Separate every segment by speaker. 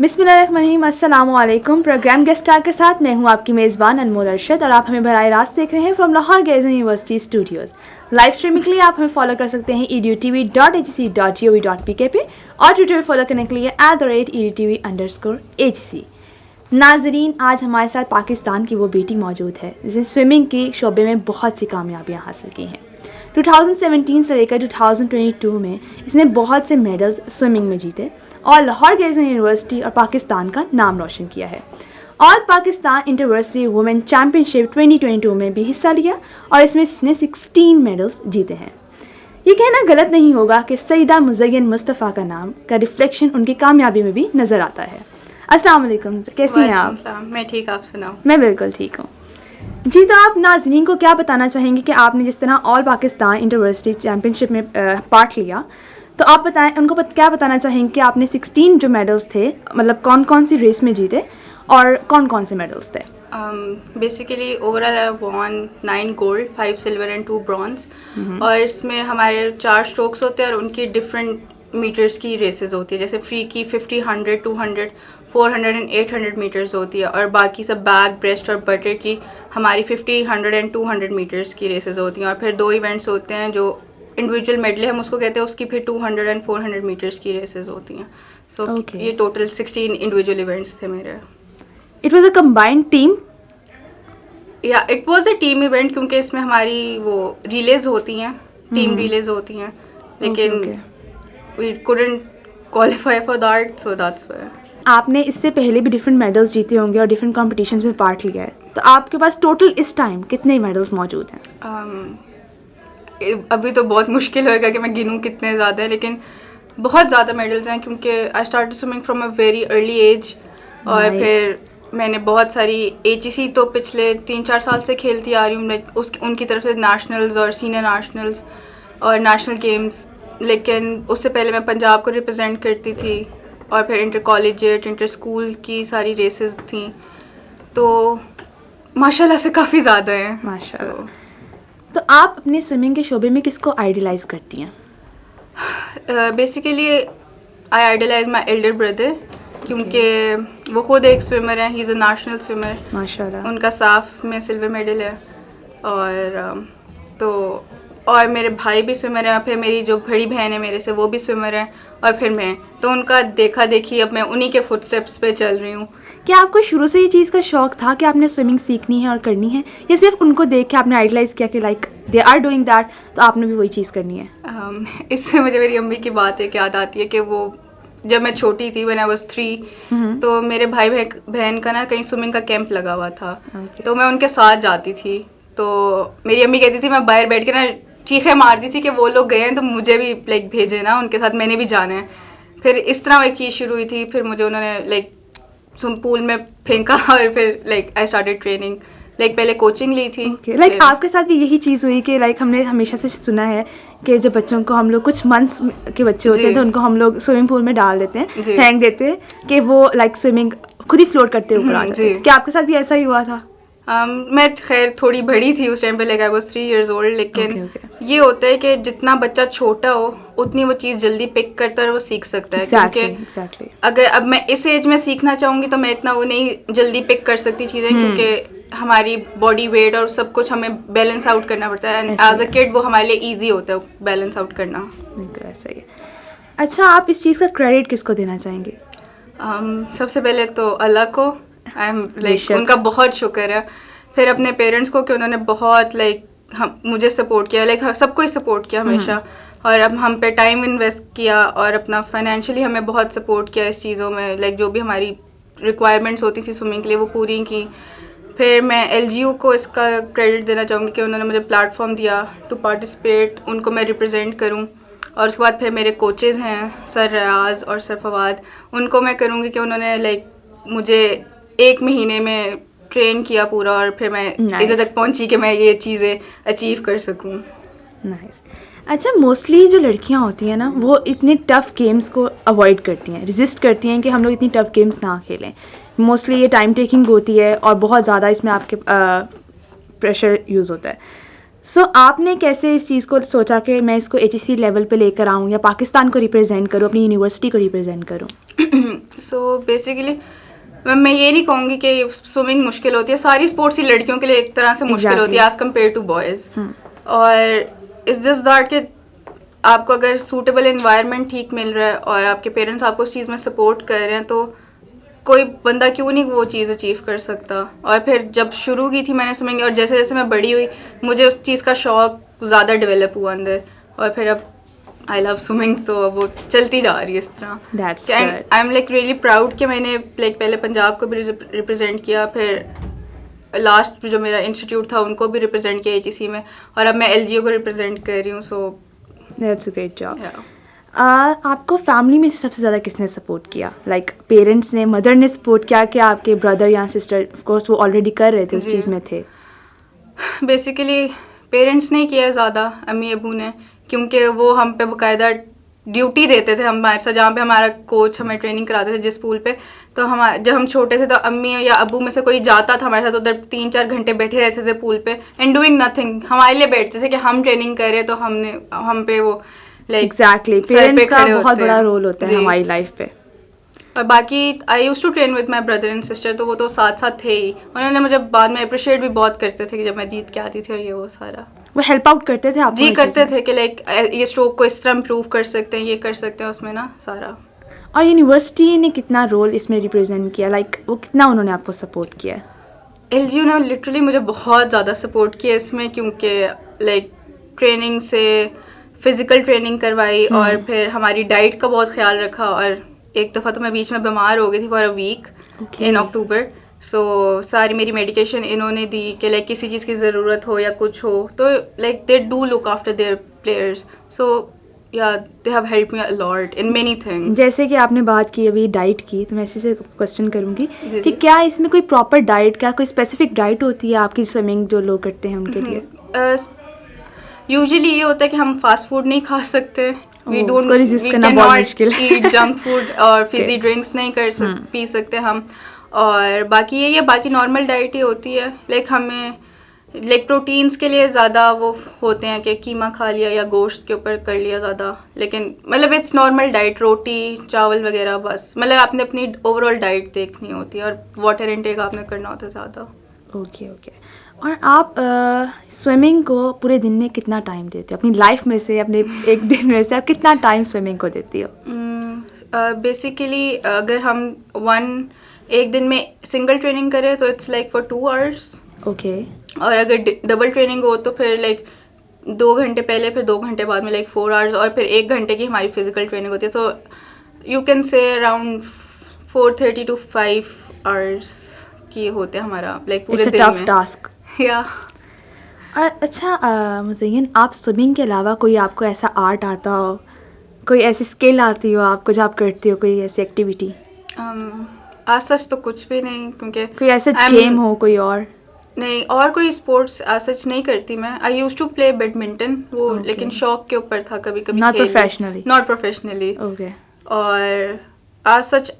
Speaker 1: بسم اللہ الرحمن الرحیم. السلام علیکم. پروگرام گیسٹ اسٹار کے ساتھ میں ہوں آپ کی میزبان انمول ارشد, اور آپ ہمیں براہ راست دیکھ رہے ہیں فرام لاہور گیزن یونیورسٹی اسٹوڈیوز. لائیو اسٹریمنگ کے لیے آپ ہمیں فالو کر سکتے ہیں edutv.hc.gov.pk پہ, اور ٹویٹر پہ فالو کرنے کے لیے @edutv_hc. ناظرین, آج ہمارے ساتھ پاکستان کی وہ بیٹی موجود ہے جس نے سوئمنگ کے شعبے میں بہت سی کامیابیاں حاصل کی ہیں. 2017 سے لے کر 2022 میں اس نے بہت سے میڈلز سوئمنگ میں جیتے اور لاہور گیزن یونیورسٹی اور پاکستان کا نام روشن کیا ہے. اور پاکستان انٹرورسٹی وومن چیمپئن شپ 2022 میں بھی حصہ لیا, اور اس میں اس نے 16 میڈلز جیتے ہیں. یہ کہنا غلط نہیں ہوگا کہ سیدہ مزین مصطفیٰ کا نام کا ریفلیکشن ان کی کامیابی میں بھی نظر آتا ہے. السلام علیکم, کیسی ہیں آپ؟
Speaker 2: میں ٹھیک, آپ سناؤ؟
Speaker 1: میں بالکل ٹھیک ہوں. جی, تو آپ ناظرین کو کیا بتانا چاہیں گے کہ آپ نے جس طرح آل پاکستان انٹرورسٹی چیمپئن شپ میں پارٹ لیا, تو آپ بتائیں ان کو کیا بتانا چاہیں گے کہ آپ نے 16 جو میڈلز تھے, مطلب کون کون سی ریس میں جیتے اور کون کون سے میڈلز تھے؟
Speaker 2: Basically overall I won 9 gold, 5 silver and 2 bronze. اور اس میں ہمارے 4 اسٹروکس ہوتے ہیں اور ان کی ڈفرینٹ میٹرس کی ریسز ہوتی ہے, جیسے فری کی 50, 100, 200, 400 اینڈ 800 میٹرز ہوتی ہے, اور باقی سب بیک, بریسٹ اور بٹر کی ہماری 50, 100 اینڈ 200 میٹرز کی ریسز ہوتی ہیں. اور پھر 2 ایونٹس ہوتے ہیں جو انڈیویجول میڈلے ہم اس کو کہتے ہیں, اس کی پھر 200 اینڈ 400 میٹرز کی ریسز ہوتی ہیں. سو یہ ٹوٹل 16 انڈیویجول ایونٹس تھے میرے.
Speaker 1: It was a combined team,
Speaker 2: یا it was a team event, کیونکہ اس میں ہماری وہ ریلیز ہوتی ہیں, ٹیم ریلیز ہوتی ہیں, لیکن we couldn't qualify for that, so that's why.
Speaker 1: آپ نے اس سے پہلے بھی ڈفرینٹ میڈلز جیتے ہوں گے اور ڈفرینٹ کمپٹیشنز میں پارٹ لیا ہے, تو آپ کے پاس ٹوٹل اس ٹائم کتنے میڈلز موجود ہیں؟
Speaker 2: ابھی تو بہت مشکل ہوئے گا کہ میں گنوں کتنے زیادہ ہیں, لیکن بہت زیادہ میڈلز ہیں, کیونکہ I start swimming from a very early age. اور پھر میں نے بہت ساری HEC تو پچھلے 3-4 سال سے کھیلتی آ رہی ہوں, ان کی طرف سے نیشنلز اور سینئر نیشنلز اور نیشنل گیمز. لیکن اس سے پہلے میں پنجاب کو ریپرزینٹ کرتی تھی, اور پھر انٹر کالجیٹ, انٹر اسکول کی ساری ریسز تھیں, تو ماشاء اللہ سے کافی زیادہ ہیں.
Speaker 1: ماشاء اللہ. تو آپ اپنے سوئمنگ کے شعبے میں کس کو آئیڈیلائز کرتی ہیں؟
Speaker 2: Basically I idealise my elder brother, کیونکہ وہ خود ایک سوئمر ہیں, ہی از اے نیشنل سوئمر.
Speaker 1: ماشاء اللہ.
Speaker 2: ان کا صاف میں سلور میڈل ہے, اور میرے بھائی بھی سوئمر ہیں, پھر میری جو بڑی بہن ہے میرے سے وہ بھی سوئمر ہیں, اور پھر میں, تو ان کا دیکھا دیکھی اب میں انہی کے فٹ اسٹیپس پہ چل رہی ہوں.
Speaker 1: کیا آپ کو شروع سے یہ چیز کا شوق تھا کہ آپ نے سوئمنگ سیکھنی ہے اور کرنی ہے, یا صرف ان کو دیکھ کے آپ نے آئیڈیلائز کیا کہ like they are doing that, تو آپ نے بھی وہی چیز کرنی ہے؟
Speaker 2: اس سے مجھے میری امی کی بات ایک یاد آتی ہے کہ وہ جب میں چھوٹی تھی, when I was 3, تو میرے بھائی بہن کا نا کہیں سوئمنگ کا کیمپ لگا ہوا تھا, تو میں ان کے ساتھ جاتی تھی. تو میری امی کہتی تھی, میں باہر بیٹھ کے نا چیخیں مارتی تھی کہ وہ لوگ گئے ہیں تو مجھے بھی لائک بھیجے نا ان کے ساتھ, میں نے بھی جانا ہے. پھر اس طرح ایک چیز شروع ہوئی تھی, پھر مجھے انہوں نے لائک پول میں پھینکا, اور پھر like I started training. Like پہلے کوچنگ لی تھی.
Speaker 1: لائک آپ کے ساتھ بھی یہی چیز ہوئی کہ لائک ہم نے ہمیشہ سے سنا ہے کہ جب بچوں کو ہم لوگ کچھ منتھس کے بچے ہوتے ہیں تو ان کو ہم لوگ سوئمنگ پول میں ڈال دیتے ہیں, پھینک دیتے ہیں کہ وہ لائک سوئمنگ خود ہی فلوٹ کرتے اوپر آ جاتے ہیں. کیا آپ کے ساتھ بھی ایسا ہی ہوا تھا؟
Speaker 2: میں خیر تھوڑی بڑی تھی اس ٹائم پہ, like I was 3 years old, لیکن یہ ہوتا ہے کہ جتنا بچہ چھوٹا ہو اتنی وہ چیز جلدی پک کرتا ہے اور وہ سیکھ سکتا ہے. کیونکہ اگر اب میں اس ایج میں سیکھنا چاہوں گی تو میں اتنا وہ نہیں جلدی پک کر سکتی چیزیں, کیونکہ ہماری باڈی ویٹ اور سب کچھ ہمیں بیلنس آؤٹ کرنا پڑتا ہے, اینڈ ایز اے کڈ وہ ہمارے لیے ایزی ہوتا ہے بیلنس آؤٹ کرنا.
Speaker 1: بالکل ایسا ہی ہے. اچھا, آپ اس چیز کا کریڈٹ کس کو دینا چاہیں گے؟
Speaker 2: سب سے پہلے تو اللہ کو, ان کا بہت شکر ہے. پھر اپنے پیرنٹس کو کہ انہوں نے بہت لائک مجھے سپورٹ کیا, لائک سب کو ہی سپورٹ کیا ہمیشہ, اور اب ہم پہ ٹائم انویسٹ کیا, اور اپنا فائنینشلی ہمیں بہت سپورٹ کیا اس چیزوں میں, لائک جو بھی ہماری ریکوائرمنٹس ہوتی تھی سوئمنگ کے لیے وہ پوری کی. پھر میں LGU کو اس کا کریڈٹ دینا چاہوں گی کہ انہوں نے مجھے پلیٹ فارم دیا ٹو پارٹیسپیٹ, ان کو میں ریپرزینٹ کروں. اور اس کے بعد پھر میرے کوچز ہیں سر ریاض اور سر فواد, ان کو میں کروں گی کہ انہوں نے لائک مجھے 1 مہینے میں ٹرین کیا پورا, اور پھر میں ادھر تک پہنچی کہ میں یہ چیزیں اچیو کر سکوں.
Speaker 1: نائس. اچھا, موسٹلی جو لڑکیاں ہوتی ہیں نا وہ اتنے ٹف گیمس کو اوائڈ کرتی ہیں, ریزسٹ کرتی ہیں کہ ہم لوگ اتنی ٹف گیمس نہ کھیلیں. موسٹلی یہ ٹائم ٹیکنگ ہوتی ہے اور بہت زیادہ اس میں آپ کے پریشر یوز ہوتا ہے. سو آپ نے کیسے اس چیز کو سوچا کہ میں اس کو HEC لیول پہ لے کر آؤں یا پاکستان کو ریپرزینٹ کروں, اپنی یونیورسٹی کو ریپرزینٹ کروں؟
Speaker 2: سو بیسیکلی میں یہ نہیں کہوں گی کہ سوئمنگ مشکل ہوتی ہے, ساری اسپورٹس ہی لڑکیوں کے لیے ایک طرح سے مشکل ہوتی ہے ایز کمپیئر ٹو بوائز. اور اٹس جسٹ دیٹ کہ آپ کو اگر سوٹیبل انوائرمنٹ ٹھیک مل رہا ہے اور آپ کے پیرنٹس آپ کو اس چیز میں سپورٹ کر رہے ہیں تو کوئی بندہ کیوں نہیں وہ چیز اچیو کر سکتا. اور پھر جب شروع کی تھی میں نے سوئمنگ, اور جیسے جیسے میں بڑی ہوئی مجھے اس چیز کا شوق زیادہ ڈیولپ ہوا اندر, اور پھر اب آئی لو سوئمنگ, سو وہ چلتی جا رہی ہے اس طرح. I am like really proud کہ میں نے لائک پہلے پنجاب کو بھی ریپرزینٹ کیا, پھر لاسٹ جو میرا انسٹیٹیوٹ تھا ان کو بھی ریپرزینٹ کیا HEC میں, اور اب میں LGO کو ریپرزینٹ کر رہی ہوں. So
Speaker 1: that's a great job. آپ کو فیملی میں سے سب سے زیادہ کس نے سپورٹ کیا؟ لائک پیرنٹس نے, مدر نے سپورٹ کیا کہ آپ کے بردر یا سسٹر آف کورس وہ آلریڈی کر رہے تھے اس چیز میں تھے؟
Speaker 2: بیسیکلی پیرنٹس نے کیا زیادہ, امی ابو نے, کیونکہ وہ ہم پہ باقاعدہ ڈیوٹی دیتے تھے ہمارے ساتھ, جہاں پہ ہمارا کوچ ہمیں ٹریننگ کراتے تھے جس پول پہ. تو جب ہم چھوٹے تھے تو امی یا ابو میں سے کوئی جاتا تھا ہمارے ساتھ ادھر 3-4 گھنٹے بیٹھے رہتے تھے پول پہ اینڈ ڈوئنگ نتھنگ, ہمارے لیے بیٹھتے تھے کہ ہم ٹریننگ کر رہے تو ہم پہ وہ لائک
Speaker 1: ایگزیکٹلی پیرنٹس کا بہت بڑا رول ہوتا ہے ہماری لائف پہ.
Speaker 2: اور باقی I used to train with my brother and sister, تو وہ تو ساتھ ساتھ تھے ہی. انہوں نے مجھے بعد میں اپریشیٹ بھی بہت کرتے تھے کہ جب میں جیت کے آتی تھی, اور یہ وہ سارا
Speaker 1: وہ ہیلپ آؤٹ کرتے تھے آپ کو؟
Speaker 2: جی کرتے تھے کہ لائک یہ اسٹروک کو اس طرح امپروو کر سکتے ہیں, یہ کر سکتے ہیں اس میں نا سارا.
Speaker 1: اور یونیورسٹی نے کتنا رول اس میں ریپرزینٹ کیا, لائک وہ کتنا انہوں نے آپ کو سپورٹ کیا؟
Speaker 2: LGO نے لٹرلی مجھے بہت زیادہ سپورٹ کیا اس میں, کیونکہ لائک ٹریننگ سے فزیکل ٹریننگ کروائی, اور پھر ہماری ڈائٹ کا بہت خیال رکھا. اور ایک دفعہ تو میں بیچ میں بیمار ہو گئی تھی فار اے ویک ان اکٹوبر, سو ساری میری میڈیکیشن انہوں نے دی کہ لائک کسی چیز کی ضرورت ہو یا کچھ ہو تو like they do look after their players. So yeah, they have helped me a lot in many things.
Speaker 1: جیسے کہ آپ نے بات کی ابھی ڈائٹ کی, تو میں اسی سے کوشچن کروں گی کہ کیا اس میں کوئی پراپر ڈائٹ, کیا کوئی اسپیسیفک ڈائٹ ہوتی ہے آپ کی سوئمنگ جو لوگ کرتے ہیں ان کے لیے؟
Speaker 2: یوزلی یہ ہوتا ہے کہ ہم فاسٹ فوڈ نہیں کھا سکتے, وی
Speaker 1: cannot
Speaker 2: eat junk food اور فزی ڈرنکس نہیں پی سکتے ہم. اور باقی یہ باقی نارمل ڈائٹ ہی ہوتی ہے. لائک ہمیں لائک پروٹینس کے لیے زیادہ وہ ہوتے ہیں کہ قیمہ کھا لیا یا گوشت کے اوپر کر لیا زیادہ, لیکن مطلب اٹس نارمل ڈائٹ, روٹی چاول وغیرہ بس. مطلب آپ نے اپنی اوور آل ڈائٹ دیکھنی ہوتی ہے, اور واٹر انٹیک آپ نے کرنا ہوتا ہے زیادہ.
Speaker 1: اوکے. اور آپ سوئمنگ کو پورے دن میں کتنا ٹائم دیتے ہو اپنی لائف میں سے, اپنے ایک دن میں سے آپ کتنا ٹائم سوئمنگ کو دیتی ہو؟
Speaker 2: بیسیکلی اگر ہم ایک دن میں سنگل ٹریننگ کریں تو it's like for 2 hours.
Speaker 1: Okay. اور
Speaker 2: اگر ڈبل ٹریننگ ہو تو پھر لائک 2 گھنٹے پہلے, پھر 2 گھنٹے بعد میں لائک 4 hours, اور پھر 1 گھنٹے کی ہماری فزیکل ٹریننگ ہوتی ہے. تو you can say around 4:30 to 5 hours کی ہوتے ہیں ہمارا لائک پورے دن میں.
Speaker 1: ٹاسک. اور اچھا مزین, آپ سوئمنگ کے علاوہ کوئی آپ کو ایسا آرٹ آتا ہو, کوئی ایسی اسکل آتی ہو آپ کو جو آپ کرتی ہو, کوئی ایسی ایکٹیویٹی؟
Speaker 2: آج سچ تو کچھ بھی نہیں, کیونکہ
Speaker 1: کوئی ایسا گیم ہو کوئی اور
Speaker 2: نہیں, اور کوئی اسپورٹس آج سچ نہیں کرتی میں. آئی یوز ٹو پلے بیڈمنٹن, وہ لیکن شوق کے اوپر تھا, کبھی کبھی
Speaker 1: ناٹ پروفیشنلی.
Speaker 2: اوکے. اور آج such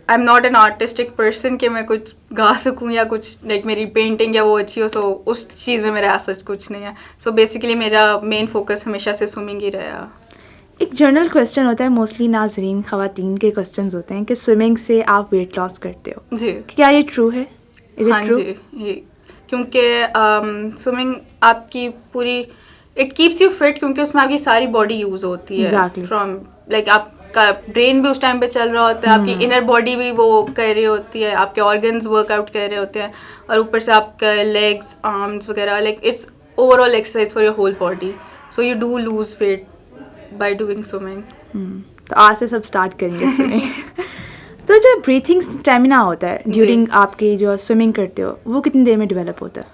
Speaker 2: I am not an artistic person کہ میں کچھ گا سکوں یا کچھ لائک میری پینٹنگ یا وہ اچھی ہو, سو اس چیز میں میرا آج سچ کچھ نہیں ہے. سو بیسیکلی میرا مین فوکس ہمیشہ سے سوئمنگ ہی رہا.
Speaker 1: ایک جنرل کویشچن ہوتا ہے, موسٹلی ناظرین خواتین کے کویشچنز ہوتے ہیں کہ سوئمنگ سے آپ ویٹ لاس کرتے ہو.
Speaker 2: جی.
Speaker 1: کیا یہ ٹرو ہے؟
Speaker 2: ہاں جی, کیونکہ سوئمنگ آپ کی پوری اٹ کیپس یو فٹ, کیونکہ اس میں آپ کی ساری باڈی یوز ہوتی ہے. فرام لائک آپ کا برین بھی اس ٹائم پہ چل رہا ہوتا ہے, آپ کی انر باڈی بھی وہ کر رہی ہوتی ہے, آپ کے آرگنز ورک آؤٹ کر رہے ہوتے ہیں, اور اوپر سے آپ کا لیگس آرمس وغیرہ like it's overall exercise for your whole body. So you do lose weight by doing swimming.
Speaker 1: تو آج سے سب اسٹارٹ کریں گے سوئمنگ. تو جو بریتھنگ اسٹیمنا ہوتا ہے ڈیورنگ آپ کی جو سوئمنگ کرتے ہو, وہ کتنی دیر میں ڈیولپ ہوتا ہے؟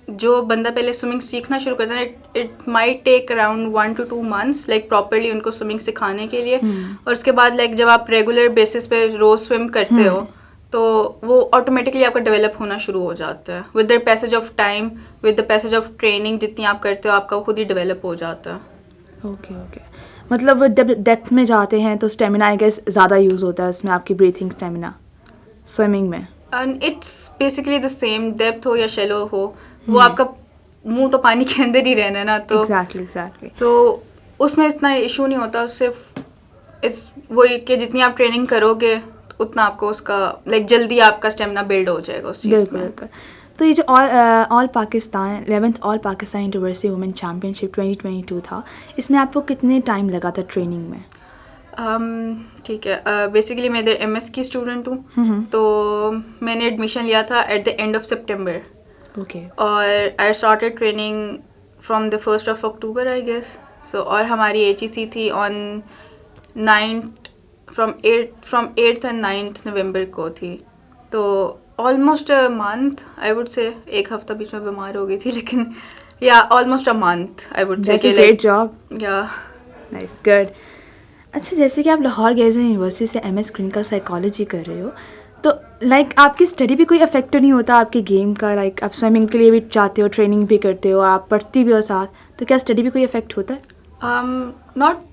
Speaker 2: جو بندہ پہلے سوئمنگ سیکھنا شروع کرتا ہے, it might take around 1 to 2 months like properly ان کو سوئمنگ سکھانے کے لیے. اور اس کے بعد لائک جب آپ ریگولر بیسس پہ روز سوئم کرتے ہو تو وہ آٹومیٹکلی آپ کا ڈیولپ ہونا شروع ہو جاتا ہے. With the passage of time, with the passage of training, جتنی آپ کرتے ہو آپ کا خود ہی ڈیولپ ہو جاتا ہے.
Speaker 1: اوکے. مطلب جب ڈیپتھ میں جاتے ہیں تو اسٹیمنا آئی گیس زیادہ یوز ہوتا ہے اس میں, آپ کی بریتھنگ اسٹیمنا سوئمنگ میں.
Speaker 2: It's basically the same, depth ہو یا شیلو ہو, وہ آپ کا منہ تو پانی کے اندر ہی رہنا ہے نا, تو
Speaker 1: ایگزیکٹلی.
Speaker 2: تو اس میں اتنا ایشو نہیں ہوتا. صرف اٹس وہی کہ جتنی آپ ٹریننگ کرو گے اتنا آپ کو اس کا لائک جلدی آپ کا اسٹیمنا بلڈ ہو جائے گا اس چیز میں.
Speaker 1: بالکل. تو یہ جو آل پاکستان 11th آل پاکستان یونیورسٹی وومن چیمپئن شپ 2022 تھا, اس میں آپ کو کتنے ٹائم لگا تھا ٹریننگ میں؟
Speaker 2: ٹھیک ہے, بیسیکلی میں ادھر ایم ایس کی اسٹوڈنٹ ہوں, تو میں نے ایڈمیشن لیا تھا at the end of September.
Speaker 1: Okay.
Speaker 2: اور I started training from the 1st of October I guess. So اور ہماری ایچ ای سی تھی آن 9th from 8th and 9th نومبر کو تھی. تو almost a month I would say, ایک ہفتہ بیچ میں بیمار ہو گئی تھی, لیکن یا almost a month I would say.
Speaker 1: Great job.
Speaker 2: یا
Speaker 1: نائس, گڈ. اچھا, جیسے کہ آپ لاہور گیزن یونیورسٹی سے ایم ایس کلینکل سائیکالوجی کر رہے ہو, تو لائک آپ کی اسٹڈی بھی کوئی افیکٹ نہیں ہوتا آپ کے گیم کا؟ لائک آپ سوئمنگ کے لیے بھی جاتے ہو, ٹریننگ بھی کرتے ہو, آپ پڑھتی بھی ہو ساتھ, تو کیا اسٹڈی بھی کوئی افیکٹ ہوتا ہے؟
Speaker 2: ناٹ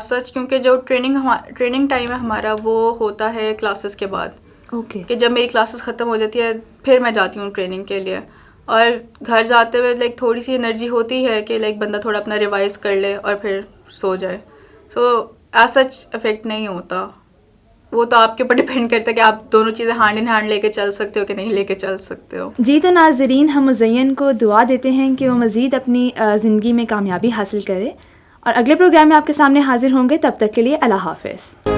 Speaker 2: سچ, کیونکہ جو ٹریننگ ٹائم ہے ہمارا وہ ہوتا ہے کلاسز کے بعد.
Speaker 1: اوکے.
Speaker 2: کہ جب میری کلاسز ختم ہو جاتی ہے پھر میں جاتی ہوں ٹریننگ کے لیے, اور گھر جاتے ہوئے لائک تھوڑی سی انرجی ہوتی ہے کہ لائک بندہ تھوڑا اپنا ریوائز کر لے اور پھر سو جائے. سو ایز سچ افیکٹ نہیں ہوتا, وہ تو آپ کے اوپر ڈپینڈ کرتا ہے کہ آپ دونوں چیزیں ہینڈ ان ہینڈ لے کے چل سکتے ہو کہ نہیں لے کے چل سکتے ہو.
Speaker 1: جی, تو ناظرین, ہم مزین کو دعا دیتے ہیں کہ وہ مزید اپنی زندگی میں کامیابی حاصل کرے, اور اگلے پروگرام میں آپ کے سامنے حاضر ہوں گے. تب تک کے لیے اللہ حافظ.